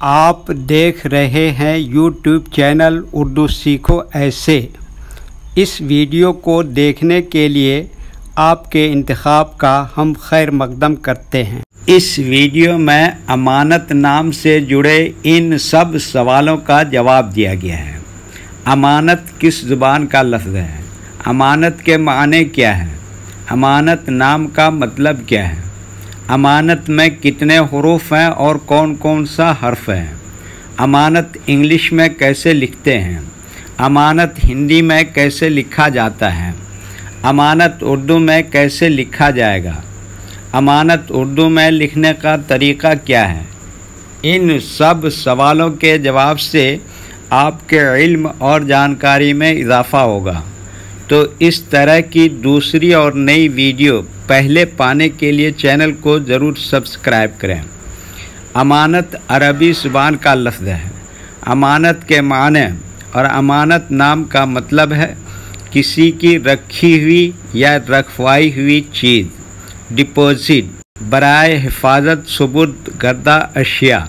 आप देख रहे हैं यूट्यूब चैनल उर्दू सीखो ऐसे। इस वीडियो को देखने के लिए आपके इंतखाब का हम खैर मकदम करते हैं। इस वीडियो में अमानत नाम से जुड़े इन सब सवालों का जवाब दिया गया है। अमानत किस ज़ुबान का लफ्ज़ है? अमानत के माने क्या हैं? अमानत नाम का मतलब क्या है? अमानत में कितने हुरूफ हैं और कौन कौन सा हर्फ है? अमानत इंग्लिश में कैसे लिखते हैं? अमानत हिंदी में कैसे लिखा जाता है? अमानत उर्दू में कैसे लिखा जाएगा? अमानत उर्दू में लिखने का तरीक़ा क्या है? इन सब सवालों के जवाब से आपके इल्म और जानकारी में इजाफ़ा होगा। तो इस तरह की दूसरी और नई वीडियो पहले पाने के लिए चैनल को ज़रूर सब्सक्राइब करें। अमानत अरबी ज़ुबान का लफ्ज़ है। अमानत के माने और अमानत नाम का मतलब है किसी की रखी हुई या रखवाई हुई चीज़, डिपॉजिट, बराए हिफाजत सुपुर्द करदा अशिया।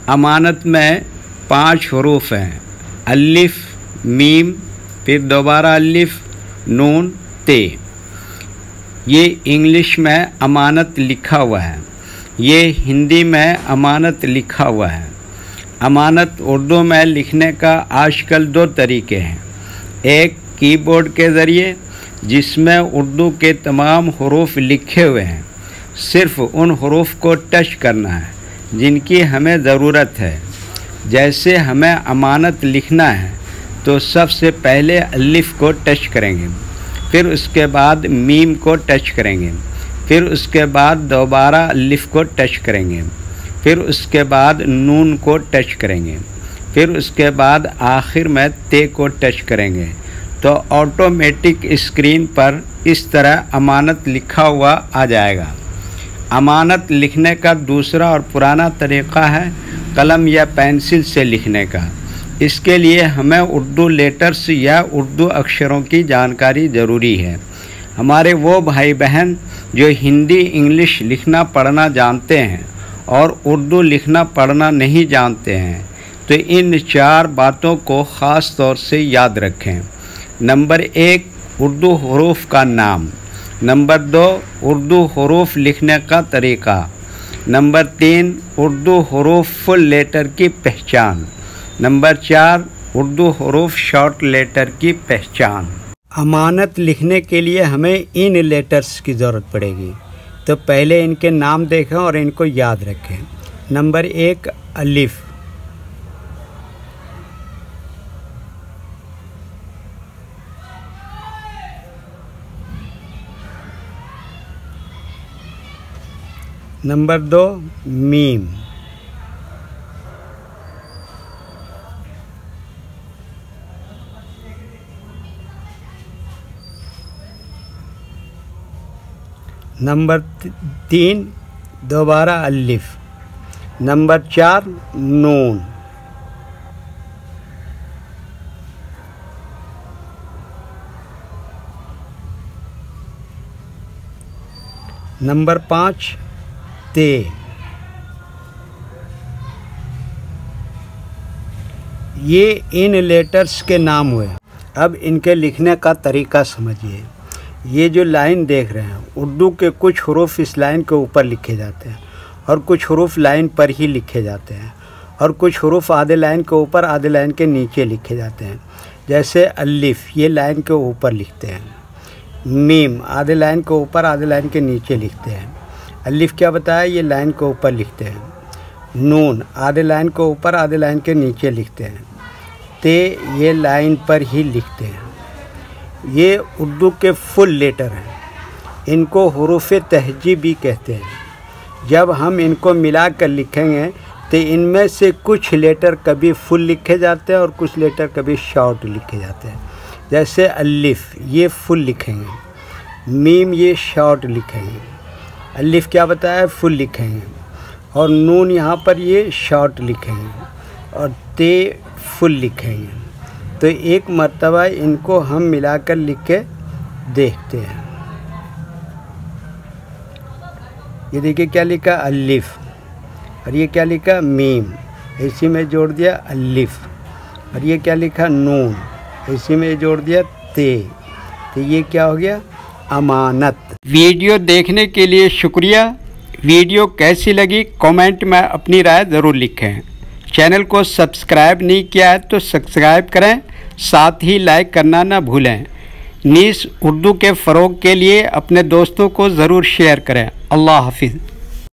अमानत में 5 हुरूफ हैं, अलिफ, मीम, फिर दोबारा अलिफ, नून, ते। ये इंग्लिश में अमानत लिखा हुआ है, ये हिंदी में अमानत लिखा हुआ है। अमानत उर्दू में लिखने का आजकल 2 तरीके हैं। एक कीबोर्ड के ज़रिए, जिसमें उर्दू के तमाम हुरूफ लिखे हुए हैं, सिर्फ़ उन हुरूफ को टच करना है जिनकी हमें ज़रूरत है। जैसे हमें अमानत लिखना है तो सबसे पहले अलिफ को टच करेंगे, फिर उसके बाद मीम को टच करेंगे, फिर उसके बाद दोबारा अलिफ को टच करेंगे, फिर उसके बाद नून को टच करेंगे, फिर उसके बाद आखिर में ते को टच करेंगे। तो ऑटोमेटिक स्क्रीन पर इस तरह अमानत लिखा हुआ आ जाएगा। अमानत लिखने का दूसरा और पुराना तरीक़ा है कलम या पेंसिल से लिखने का। इसके लिए हमें उर्दू लेटर्स या उर्दू अक्षरों की जानकारी ज़रूरी है। हमारे वो भाई बहन जो हिंदी इंग्लिश लिखना पढ़ना जानते हैं और उर्दू लिखना पढ़ना नहीं जानते हैं, तो इन 4 बातों को ख़ास तौर से याद रखें। नंबर 1, उर्दू हुरूफ का नाम। नंबर 2, उर्दू हुरूफ लिखने का तरीक़ा। नंबर 3, उर्दू हुरूफ फुल लेटर की पहचान। नंबर 4, उर्दू हुरूफ शॉर्ट लेटर की पहचान। अमानत लिखने के लिए हमें इन लेटर्स की ज़रूरत पड़ेगी, तो पहले इनके नाम देखें और इनको याद रखें। नंबर 1, अलिफ। Number 2, meme. नंबर 3, दोबारा अलिफ। नंबर 4, नून। नंबर 5, ते। ये इन लेटर्स के नाम हुए। अब इनके लिखने का तरीक़ा समझिए। ये जो लाइन देख रहे हैं, उर्दू के कुछ हुरूफ इस लाइन के ऊपर लिखे जाते हैं और कुछ हुरूफ लाइन पर ही लिखे जाते हैं और कुछ हुरूफ आधे लाइन के ऊपर आधे लाइन के नीचे लिखे जाते हैं। जैसे अलिफ, ये लाइन के ऊपर लिखते हैं। मीम आधे लाइन के ऊपर आधे लाइन के नीचे लिखते हैं। अलिफ क्या बताया, ये लाइन के ऊपर लिखते हैं। नून आधे लाइन के ऊपर आधे लाइन के नीचे लिखते हैं। ते ये लाइन पर ही लिखते हैं। ये उर्दू के फुल लेटर हैं, इनको हुरूफ तहजीब भी कहते हैं। जब हम इनको मिलाकर लिखेंगे तो इनमें से कुछ लेटर कभी फुल लिखे जाते हैं और कुछ लेटर कभी शॉर्ट लिखे जाते हैं। जैसे अलिफ, ये फुल लिखेंगे। मीम ये शॉर्ट लिखेंगे। अलिफ क्या बताया, फुल लिखेंगे। और नून यहाँ पर ये शॉर्ट लिखेंगे और ते फुल लिखेंगे। तो एक मर्तबा इनको हम मिलाकर लिख के देखते हैं। ये देखिए क्या लिखा, अलिफ, और ये क्या लिखा, मीम। इसी में जोड़ दिया अलिफ, और ये क्या लिखा नून, इसी में जोड़ दिया ते, तो ये क्या हो गया अमानत। वीडियो देखने के लिए शुक्रिया। वीडियो कैसी लगी कमेंट में अपनी राय ज़रूर लिखें। चैनल को सब्सक्राइब नहीं किया है तो सब्सक्राइब करें, साथ ही लाइक करना ना भूलें। नीस उर्दू के फ़रोग़ के लिए अपने दोस्तों को ज़रूर शेयर करें। अल्लाह हाफिज़।